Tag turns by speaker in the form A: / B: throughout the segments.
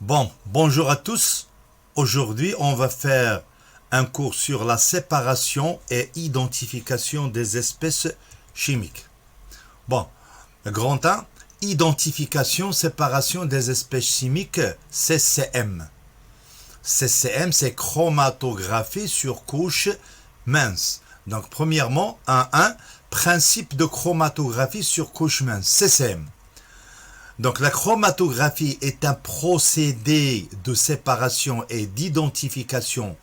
A: Bon, bonjour à tous. Aujourd'hui, on va faire un cours sur la séparation et identification des espèces chimiques. Bon, grand 1, identification, séparation des espèces chimiques, CCM. CCM, c'est chromatographie sur couche mince. Donc, premièrement, 1, principe de chromatographie sur couche mince, CCM. Donc la chromatographie est un procédé de séparation et d'identification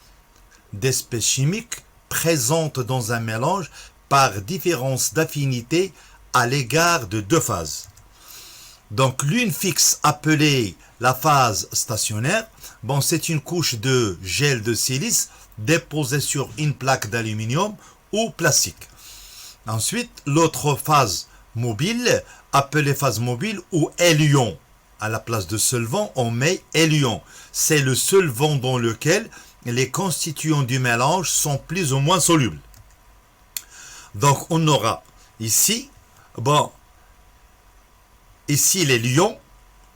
A: d'espèces chimiques présentes dans un mélange par différence d'affinité à l'égard de deux phases. Donc l'une fixe appelée la phase stationnaire, bon, c'est une couche de gel de silice déposée sur une plaque d'aluminium ou plastique. Ensuite, l'autre phase mobile, appelée phase mobile ou élion. À la place de solvant, on met élion. C'est le solvant dans lequel les constituants du mélange sont plus ou moins solubles. Donc on aura ici, ici l'élion,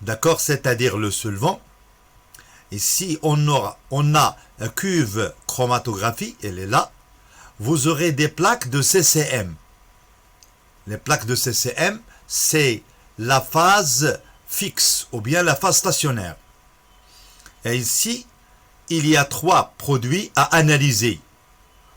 A: d'accord, c'est-à-dire le solvant. Ici on a une cuve chromatographie, elle est là. Vous aurez des plaques de CCM. Les plaques de CCM, c'est la phase fixe ou bien la phase stationnaire. Et ici, il y a 3 produits à analyser.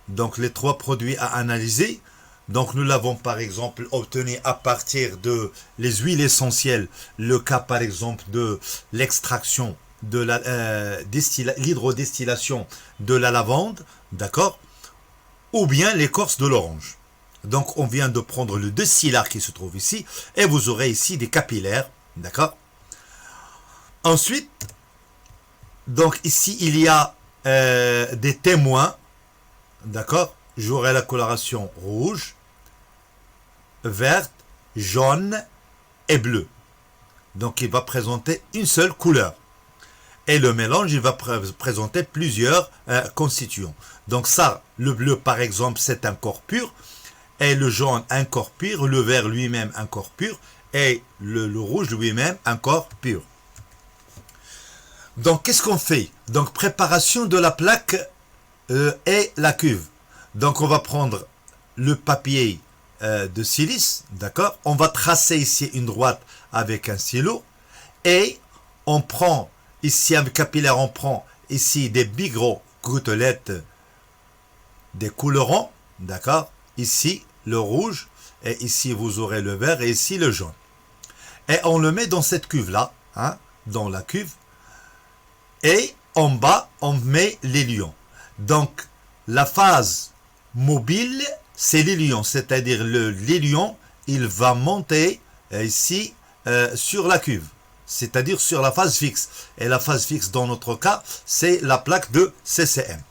A: Donc les 3 produits à analyser, donc nous l'avons par exemple obtenu à partir de les huiles essentielles, le cas par exemple de l'extraction de l'hydrodistillation de la lavande, d'accord, ou bien l'écorce de l'orange. Donc on vient de prendre le distillard qui se trouve ici et vous aurez ici des capillaires, d'accord. Ensuite, donc ici il y a des témoins, d'accord. J'aurai la coloration rouge, verte, jaune et bleu. Donc il va présenter une seule couleur. Et le mélange, il va présenter plusieurs constituants. Donc ça, le bleu par exemple, c'est un corps pur. Et le jaune, un corps pur, le vert lui-même, un corps pur, et le rouge lui-même, un corps pur. Donc, qu'est-ce qu'on fait? Donc, préparation de la plaque et la cuve. Donc, on va prendre le papier de silice, d'accord? On va tracer ici une droite avec un stylo, et on prend, ici avec capillaire, on prend ici des bigros gouttelettes, des couleurs, d'accord? Ici, le rouge, et ici, vous aurez le vert, et ici, le jaune. Et on le met dans cette cuve-là, hein, dans la cuve, et en bas, on met l'élion. Donc, la phase mobile, c'est l'élion, c'est-à-dire l'élion, il va monter ici sur la cuve, c'est-à-dire sur la phase fixe. Et la phase fixe, dans notre cas, c'est la plaque de CCM.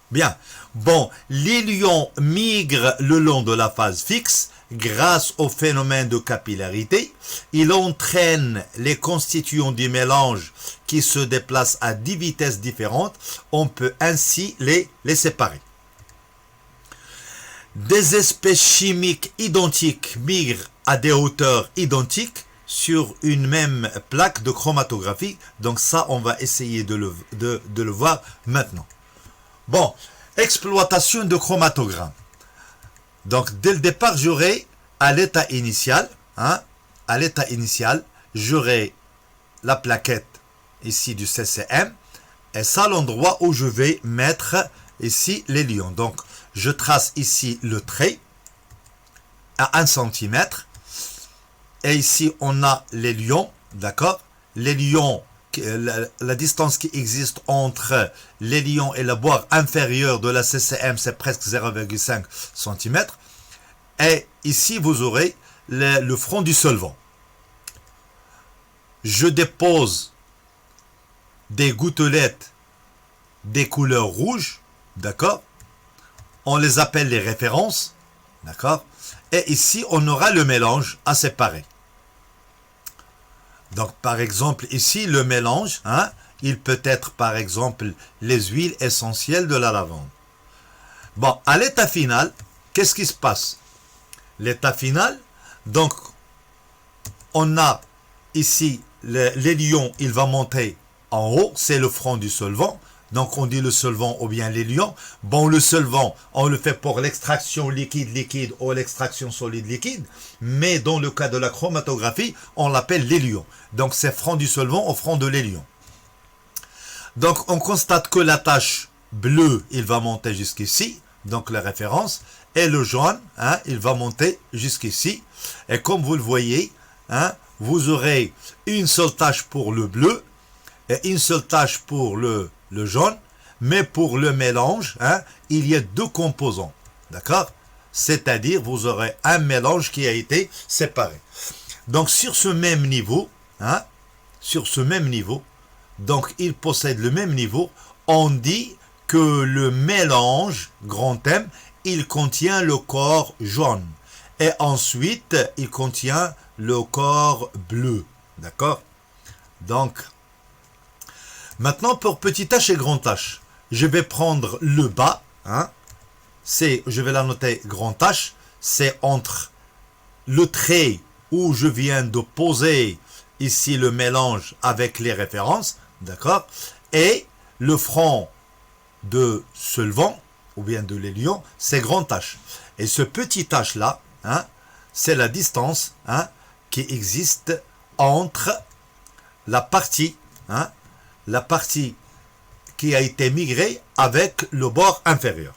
A: Bien. Bon, l'élion migre le long de la phase fixe grâce au phénomène de capillarité. Il entraîne les constituants du mélange qui se déplacent à 10 vitesses différentes. On peut ainsi les séparer. Des espèces chimiques identiques migrent à des hauteurs identiques sur une même plaque de chromatographie. Donc ça, on va essayer de le voir maintenant. Bon, exploitation de chromatogramme. Donc, dès le départ, j'aurai à l'état initial, j'aurai la plaquette ici du CCM, et ça, l'endroit où je vais mettre ici les lions. Donc, je trace ici le trait à 1 cm, et ici, on a les lions, d'accord? Les lions, la distance qui existe entre l'élion et la boire inférieure de la CCM, c'est presque 0,5 cm. Et ici, vous aurez le front du solvant. Je dépose des gouttelettes des couleurs rouges, d'accord? On les appelle les références, d'accord? Et ici, on aura le mélange à séparer. Donc, par exemple, ici, le mélange, il peut être, par exemple, les huiles essentielles de la lavande. Bon, à l'état final, qu'est-ce qui se passe? L'état final, donc, on a ici l'élion, il va monter En haut, c'est le front du solvant. Donc, on dit le solvant ou bien l'éluant. Bon, le solvant, on le fait pour l'extraction liquide-liquide ou l'extraction solide-liquide. Mais dans le cas de la chromatographie, on l'appelle l'éluant. Donc, c'est front du solvant au front de l'éluant. Donc, on constate que la tache bleue, il va monter jusqu'ici. Donc, la référence. Et le jaune, hein, il va monter jusqu'ici. Et comme vous le voyez, hein, vous aurez une seule tache pour le bleu et une seule tache pour le jaune, mais pour le mélange, hein, il y a deux composants, d'accord? C'est-à-dire, vous aurez un mélange qui a été séparé. Donc, sur ce même niveau, hein, donc il possède le même niveau, on dit que le mélange, grand M, il contient le corps jaune. Et ensuite, il contient le corps bleu, d'accord? Donc, maintenant, pour petit h et grand H, je vais prendre le bas, hein, je vais la noter grand H, c'est entre le trait où je viens de poser ici le mélange avec les références, d'accord, et le front de solvant, ou bien de l'éluant, c'est grand H. Et ce petit H là, hein, c'est la distance, hein, qui existe entre la partie, hein, qui a été migrée avec le bord inférieur.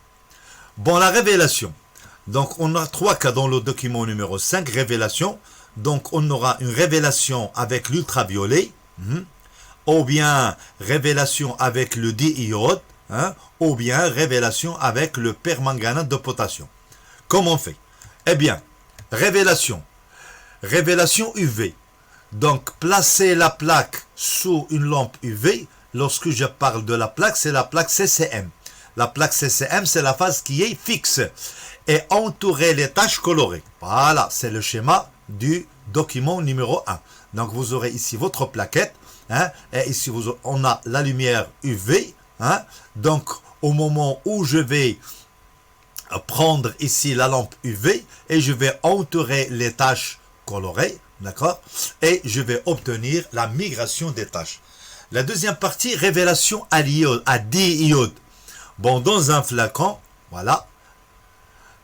A: Bon, la révélation. Donc, on a trois cas dans le document numéro 5, révélation. Donc, on aura une révélation avec l'ultraviolet, ou bien révélation avec le diiode, hein, ou bien révélation avec le permanganate de potassium. Comment on fait? Eh bien, révélation UV. Donc, placer la plaque sous une lampe UV. Lorsque je parle de la plaque, c'est la plaque CCM. La plaque CCM, c'est la phase qui est fixe. Et entourer les taches colorées. Voilà, c'est le schéma du document numéro 1. Donc, vous aurez ici votre plaquette. Hein, et ici, on a la lumière UV. Hein, donc, au moment où je vais prendre ici la lampe UV et je vais entourer les taches colorées, d'accord, et je vais obtenir la migration des taches. La deuxième partie, révélation à diiode. Bon, dans un flacon, voilà,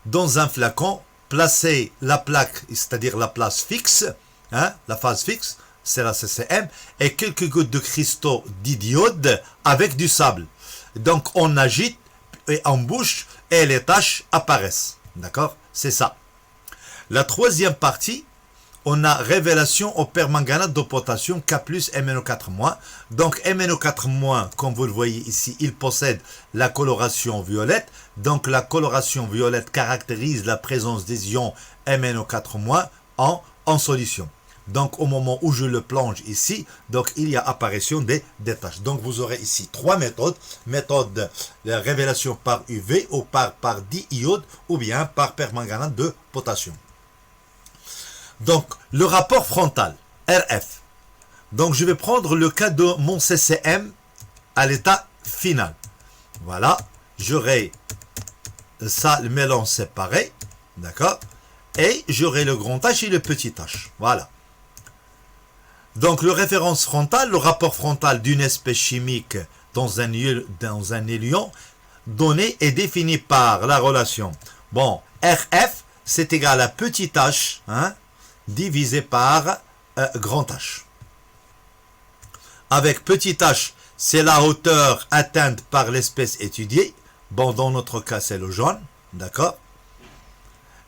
A: dans un flacon, placez la plaque, c'est-à-dire la place fixe, hein, la phase fixe, c'est la CCM, et quelques gouttes de cristaux d'iode avec du sable. Donc, on agite et on bouche et les taches apparaissent. D'accord? C'est ça. La troisième partie, on a révélation au permanganate de potassium K+, MnO4-. Donc, MnO4-, comme vous le voyez ici, il possède la coloration violette. Donc, la coloration violette caractérise la présence des ions MnO4- en solution. Donc, au moment où je le plonge ici, donc il y a apparition des taches. Donc, vous aurez ici trois méthodes. Méthode de révélation par UV ou par diiode ou bien par permanganate de potassium. Donc, le rapport frontal, RF. Donc, je vais prendre le cas de mon CCM à l'état final. Voilà, j'aurai ça, le mélange séparé, d'accord? Et j'aurai le grand H et le petit H. Voilà. Donc, le référence frontal, le rapport frontal d'une espèce chimique dans un éluant donné est défini par la relation. Bon, RF, c'est égal à petit h, hein, divisé par grand H. Avec petit h, c'est la hauteur atteinte par l'espèce étudiée. Bon, dans notre cas, c'est le jaune, d'accord?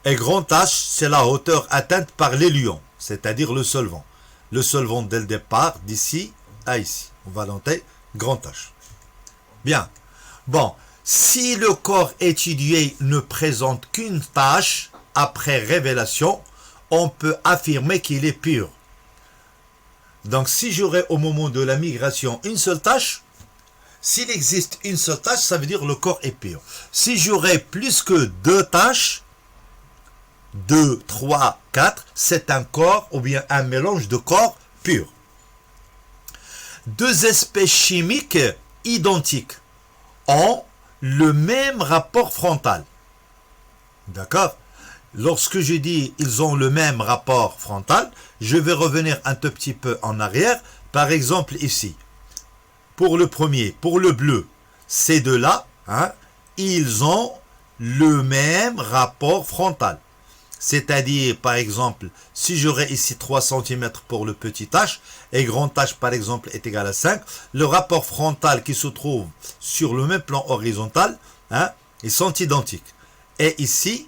A: Et grand H, c'est la hauteur atteinte par l'éluant, c'est-à-dire le solvant. Le solvant dès le départ, d'ici à ici. On va noter grand H. Bien. Bon, si le corps étudié ne présente qu'une tache après révélation, on peut affirmer qu'il est pur. Donc, si j'aurais au moment de la migration une seule tache, s'il existe une seule tache, ça veut dire que le corps est pur. Si j'aurais plus que deux taches, 2, 3, 4, c'est un corps ou bien un mélange de corps pur. Deux espèces chimiques identiques ont le même rapport frontal. D'accord? Lorsque je dis ils ont le même rapport frontal, je vais revenir un tout petit peu en arrière. Par exemple ici, pour le premier, pour le bleu, ces deux-là, hein, ils ont le même rapport frontal. C'est-à-dire, par exemple, si j'aurais ici 3 cm pour le petit h, et grand h, par exemple, est égal à 5, le rapport frontal qui se trouve sur le même plan horizontal, hein, ils sont identiques. Et ici,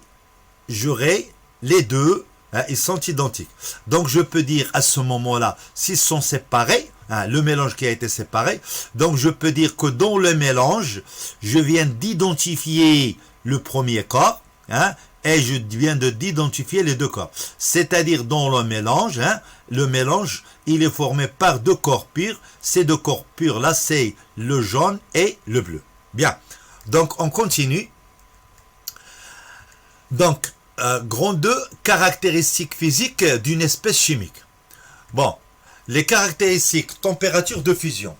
A: j'aurai les deux, hein, ils sont identiques. Donc, je peux dire à ce moment-là, s'ils sont séparés, hein, le mélange qui a été séparé, donc je peux dire que dans le mélange, je viens d'identifier le premier corps, hein, et je viens d'identifier les deux corps. C'est-à-dire dans le mélange, hein, il est formé par deux corps purs. Ces deux corps purs-là, c'est le jaune et le bleu. Bien, donc on continue. Donc, grand 2, caractéristiques physiques d'une espèce chimique. Bon, les caractéristiques, température de fusion.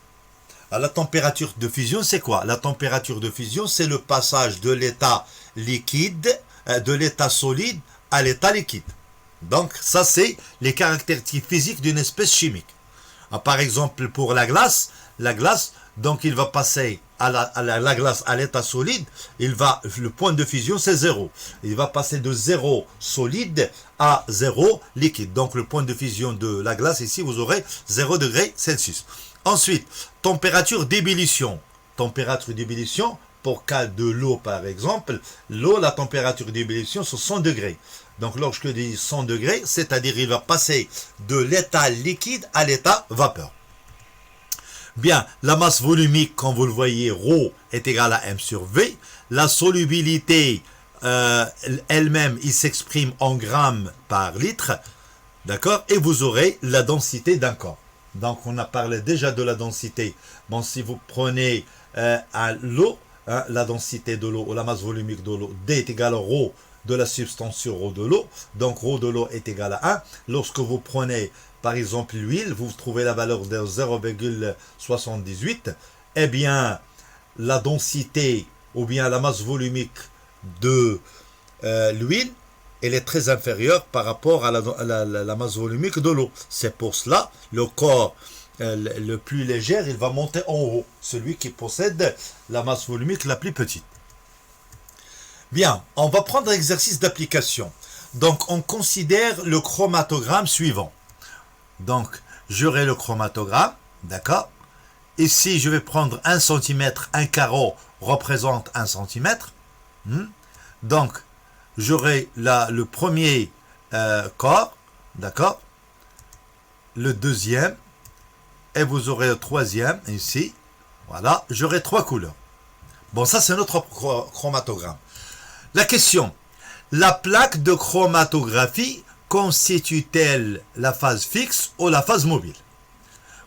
A: Alors, la température de fusion, c'est quoi? La température de fusion, c'est le passage de l'état liquide, de l'état solide à l'état liquide. Donc, ça, c'est les caractéristiques physiques d'une espèce chimique. Par exemple, pour la glace, donc, il va passer la glace à l'état solide, le point de fusion, c'est 0. Il va passer de 0 solide à 0 liquide. Donc, le point de fusion de la glace, ici, vous aurez 0 degré Celsius. Ensuite, température d'ébullition. Température d'ébullition, pour cas de l'eau, par exemple, l'eau, la température d'ébullition, c'est 100 degrés. Donc, lorsque je dis 100 degrés, c'est-à-dire il va passer de l'état liquide à l'état vapeur. Bien, la masse volumique, comme vous le voyez, ρ est égal à m sur v. La solubilité elle-même, il s'exprime en grammes par litre. D'accord? Et vous aurez la densité d'un corps. Donc, on a parlé déjà de la densité. Bon, si vous prenez à l'eau, hein, la densité de l'eau ou la masse volumique de l'eau, D est égal à ρ de la substance sur ρ de l'eau. Donc, ρ de l'eau est égal à 1. Lorsque vous prenez par exemple l'huile, vous trouvez la valeur de 0,78, eh bien, la densité ou bien la masse volumique de l'huile, elle est très inférieure par rapport à la masse volumique de l'eau. C'est pour cela, le corps le plus léger, il va monter en haut, celui qui possède la masse volumique la plus petite. Bien, on va prendre l'exercice d'application. Donc, on considère le chromatogramme suivant. Donc, j'aurai le chromatogramme, d'accord? Ici, je vais prendre 1 cm, un carreau représente 1 cm. Donc, j'aurai le premier corps, d'accord? Le deuxième, et vous aurez le troisième, ici. Voilà, j'aurai 3 couleurs. Bon, ça, c'est notre chromatogramme. La question, la plaque de chromatographie constitue-t-elle la phase fixe ou la phase mobile?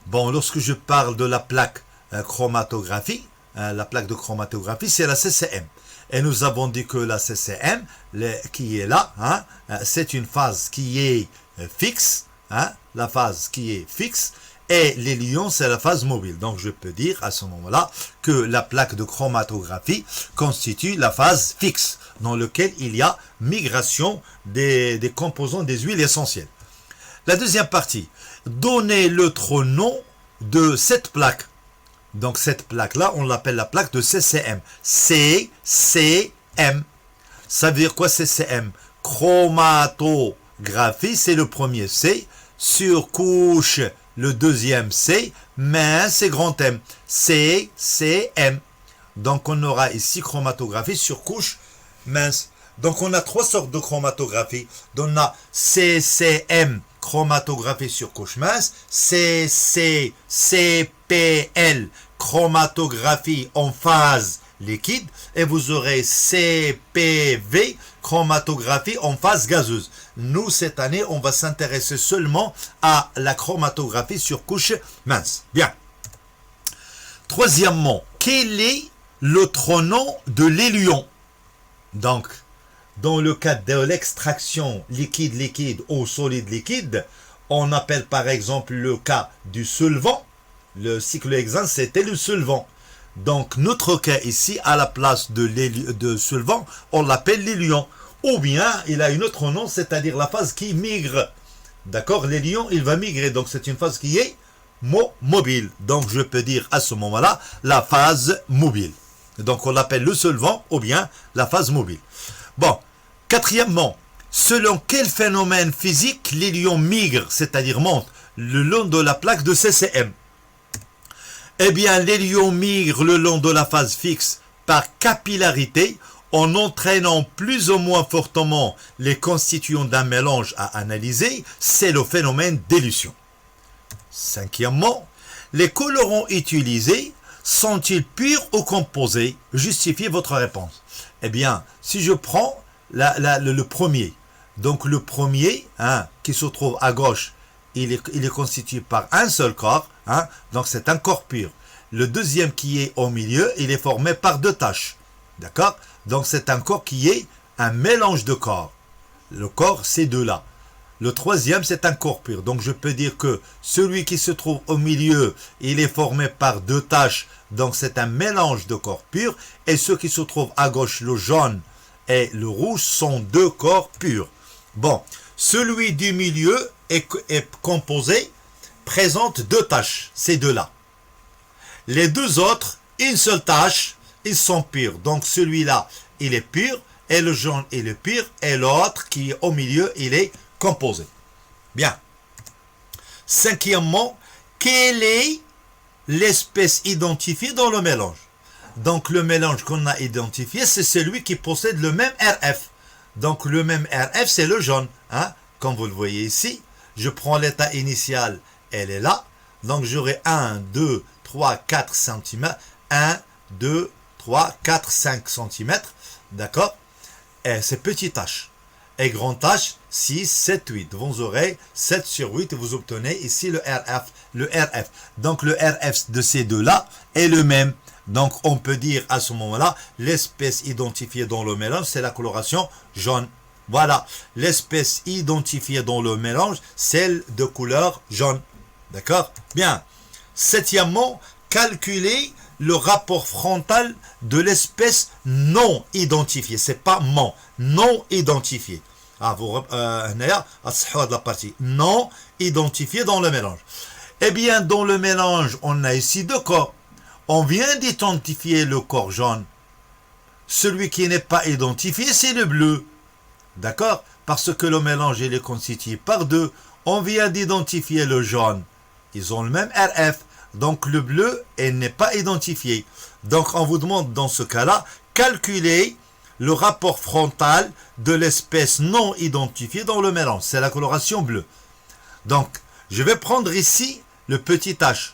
A: Bon, lorsque je parle de la plaque chromatographie, la plaque de chromatographie, c'est la CCM. Et nous avons dit que la CCM, qui est là, hein, c'est une phase qui est fixe, hein, la phase qui est fixe, et les lions, c'est la phase mobile. Donc, je peux dire à ce moment-là que la plaque de chromatographie constitue la phase fixe, dans laquelle il y a migration des composants des huiles essentielles. La deuxième partie, donnez l'autre nom de cette plaque. Donc, cette plaque-là, on l'appelle la plaque de CCM. CCM. Ça veut dire quoi, CCM? Chromatographie, c'est le premier C. Surcouche, le deuxième C. Mince, c'est grand M. CCM. Donc, on aura ici chromatographie sur couche mince. Donc, on a 3 sortes de chromatographie. Donc, on a CCM, chromatographie sur couche mince. CPL, chromatographie en phase liquide. Et vous aurez CPV, chromatographie en phase gazeuse. Nous, cette année, on va s'intéresser seulement à la chromatographie sur couche mince. Bien. Troisièmement, quel est l'autre nom de l'éluon? Donc, dans le cas de l'extraction liquide-liquide ou solide-liquide, on appelle par exemple le cas du solvant. Le cyclohexane, c'était le solvant. Donc, notre cas ici, à la place de solvant, on l'appelle l'éluon. Ou bien, il a un autre nom, c'est-à-dire la phase qui migre. D'accord? L'éluon, il va migrer. Donc, c'est une phase qui est mobile. Donc je peux dire à ce moment-là la phase mobile. Donc on l'appelle le solvant ou bien la phase mobile. Bon, quatrièmement, selon quel phénomène physique les ions migrent, c'est-à-dire montent, le long de la plaque de CCM? Eh bien, les ions migrent le long de la phase fixe par capillarité en entraînant plus ou moins fortement les constituants d'un mélange à analyser. C'est le phénomène d'élution. Cinquièmement, les colorants utilisés sont-ils purs ou composés? Justifiez votre réponse. Eh bien, si je prends le premier, donc le premier qui se trouve à gauche, il est constitué par un seul corps, donc c'est un corps pur. Le deuxième qui est au milieu, il est formé par deux taches. D'accord? Donc c'est un corps qui est un mélange de corps. Le corps, c'est deux-là. Le troisième, c'est un corps pur. Donc je peux dire que celui qui se trouve au milieu, il est formé par deux taches. Donc c'est un mélange de corps purs. Et ceux qui se trouvent à gauche, le jaune et le rouge, sont deux corps purs. Bon, celui du milieu est composé, présente deux taches, ces deux-là. Les deux autres, une seule tache, ils sont purs. Donc celui-là, il est pur, et le jaune, il est pur, et l'autre qui est au milieu, il est composé. Bien. Cinquièmement, quelle est l'espèce identifiée dans le mélange? Donc le mélange qu'on a identifié, c'est celui qui possède le même RF. Donc le même RF, c'est le jaune. Comme vous le voyez ici, je prends l'état initial, elle est là. Donc j'aurai 1, 2, 3, 4 cm. 1, 2, 3, 4, 5 cm. D'accord? Et c'est petite h. Et grande h, 6, 7, 8. Vous aurez 7 sur 8 et vous obtenez ici le RF. Donc le RF de ces deux-là est le même. Donc on peut dire à ce moment-là, l'espèce identifiée dans le mélange, c'est la coloration jaune. Voilà, l'espèce identifiée dans le mélange, celle de couleur jaune. D'accord? Bien. Septièmement, calculer le rapport frontal de l'espèce non identifiée. C'est pas non identifié. De la partie non identifiée dans le mélange. Eh bien, dans le mélange, on a ici deux corps. On vient d'identifier le corps jaune. Celui qui n'est pas identifié, c'est le bleu. D'accord? Parce que le mélange, il est constitué par deux. On vient d'identifier le jaune. Ils ont le même RF. Donc le bleu, il n'est pas identifié. Donc on vous demande dans ce cas-là, calculer le rapport frontal de l'espèce non identifiée dans le mélange. C'est la coloration bleue. Donc je vais prendre ici le petit h.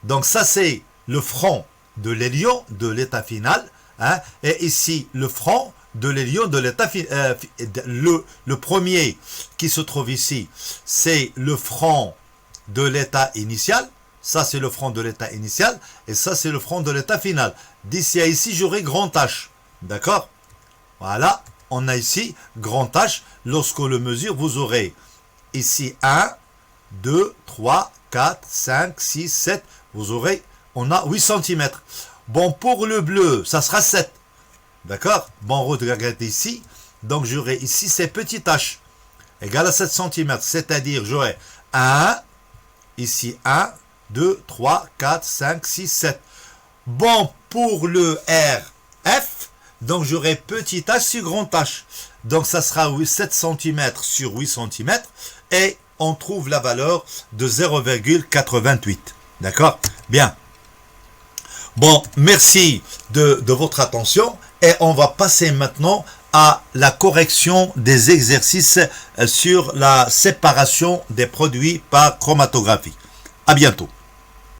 A: Donc ça c'est le front de l'élion de l'état final. Et ici le front de l'élion de l'état final. Le premier qui se trouve ici, c'est le front de l'état initial. Ça, c'est le front de l'état initial. Et ça, c'est le front de l'état final. D'ici à ici, j'aurai grand H. D'accord? Voilà. On a ici grand H. Lorsqu'on le mesure, vous aurez ici 1, 2, 3, 4, 5, 6, 7. Vous aurez, on a 8 cm. Bon, pour le bleu, ça sera 7. D'accord? Bon, regardez ici. Donc, j'aurai ici ces petits H. Égal à 7 cm. C'est-à-dire, j'aurai 1, ici 1, 2, 3, 4, 5, 6, 7. Bon, pour le RF, donc j'aurai petit h sur grand H. Donc ça sera 7 cm sur 8 cm. Et on trouve la valeur de 0,88. D'accord? Bien. Bon, merci de votre attention. Et on va passer maintenant à la correction des exercices sur la séparation des produits par chromatographie. À bientôt.